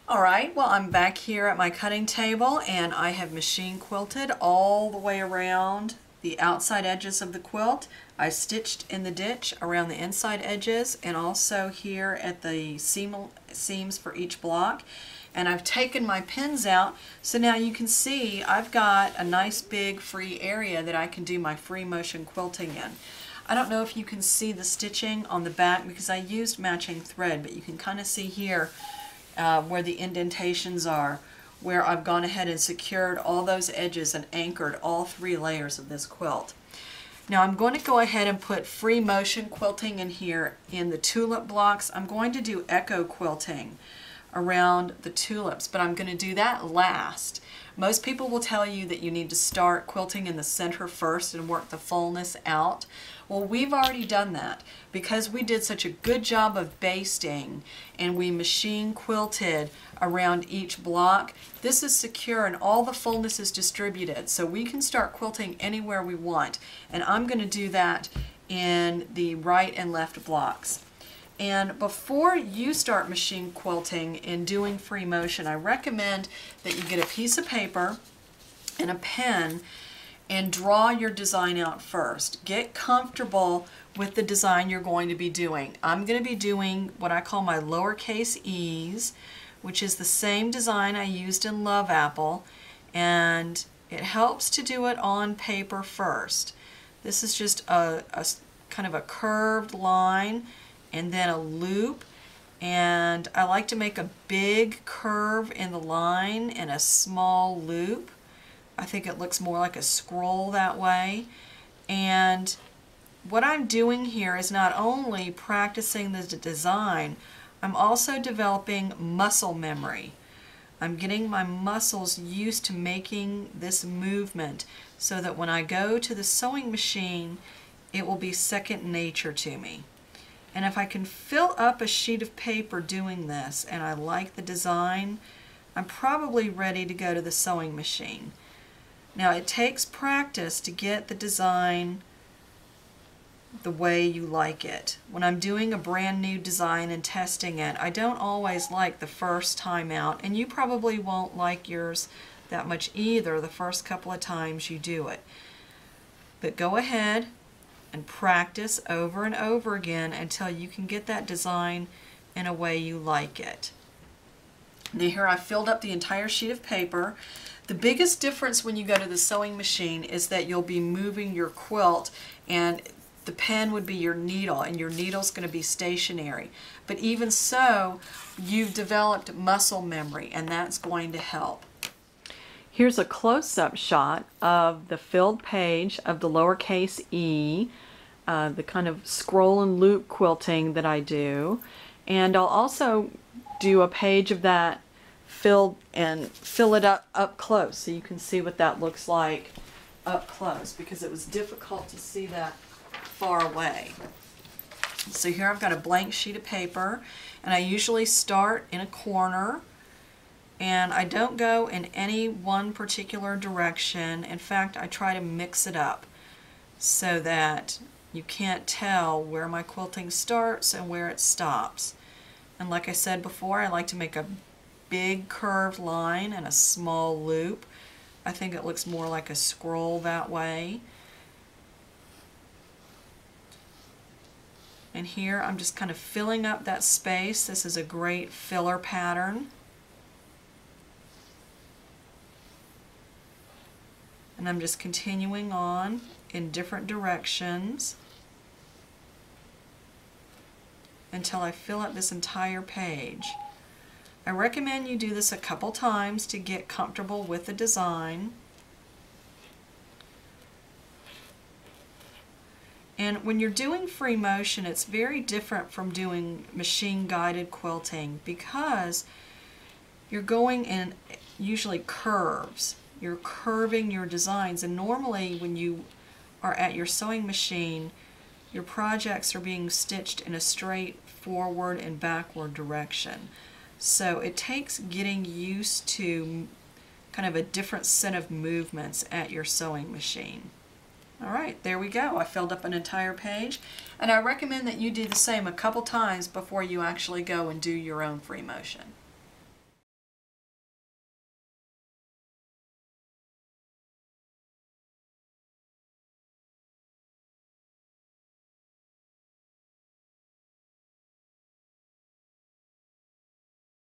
Alright, well, I'm back here at my cutting table and I have machine quilted all the way around the outside edges of the quilt. I stitched in the ditch around the inside edges and also here at the seams for each block. And I've taken my pins out, so now you can see I've got a nice big free area that I can do my free motion quilting in. I don't know if you can see the stitching on the back because I used matching thread, but you can kind of see here where the indentations are, where I've gone ahead and secured all those edges and anchored all 3 layers of this quilt. Now I'm going to go ahead and put free motion quilting in here in the tulip blocks. I'm going to do echo quilting around the tulips, but I'm going to do that last. Most people will tell you that you need to start quilting in the center first and work the fullness out. Well, we've already done that because we did such a good job of basting and we machine quilted around each block. This is secure and all the fullness is distributed, so we can start quilting anywhere we want. And I'm going to do that in the right and left blocks. And before you start machine quilting and doing free motion, I recommend that you get a piece of paper and a pen and draw your design out first. Get comfortable with the design you're going to be doing. I'm going to be doing what I call my lowercase e's, which is the same design I used in Love Apple, and it helps to do it on paper first. This is just a kind of a curved line and then a loop, and I like to make a big curve in the line and a small loop. I think it looks more like a scroll that way. And what I'm doing here is not only practicing the design, I'm also developing muscle memory. I'm getting my muscles used to making this movement so that when I go to the sewing machine, it will be second nature to me. And if I can fill up a sheet of paper doing this and I like the design, I'm probably ready to go to the sewing machine. Now it takes practice to get the design the way you like it. When I'm doing a brand new design and testing it, I don't always like the first time out, and you probably won't like yours that much either the first couple of times you do it. But go ahead and practice over and over again until you can get that design in a way you like it. Now here I filled up the entire sheet of paper. The biggest difference when you go to the sewing machine is that you'll be moving your quilt and the pen would be your needle and your needle's going to be stationary. But even so, you've developed muscle memory and that's going to help. Here's a close-up shot of the filled page of the lowercase e, the kind of scroll and loop quilting that I do. And I'll also do a page of that filled and fill it up close so you can see what that looks like up close because it was difficult to see that far away. So here I've got a blank sheet of paper and I usually start in a corner. And I don't go in any one particular direction. In fact, I try to mix it up so that you can't tell where my quilting starts and where it stops. And like I said before, I like to make a big curved line and a small loop. I think it looks more like a scroll that way. And here I'm just kind of filling up that space. This is a great filler pattern. And I'm just continuing on in different directions until I fill up this entire page. I recommend you do this a couple times to get comfortable with the design. And when you're doing free motion, it's very different from doing machine guided quilting because you're going in usually curves. You're curving your designs, and normally when you are at your sewing machine, your projects are being stitched in a straight forward and backward direction. So it takes getting used to kind of a different set of movements at your sewing machine. All right, there we go. I filled up an entire page, and I recommend that you do the same a couple times before you actually go and do your own free motion.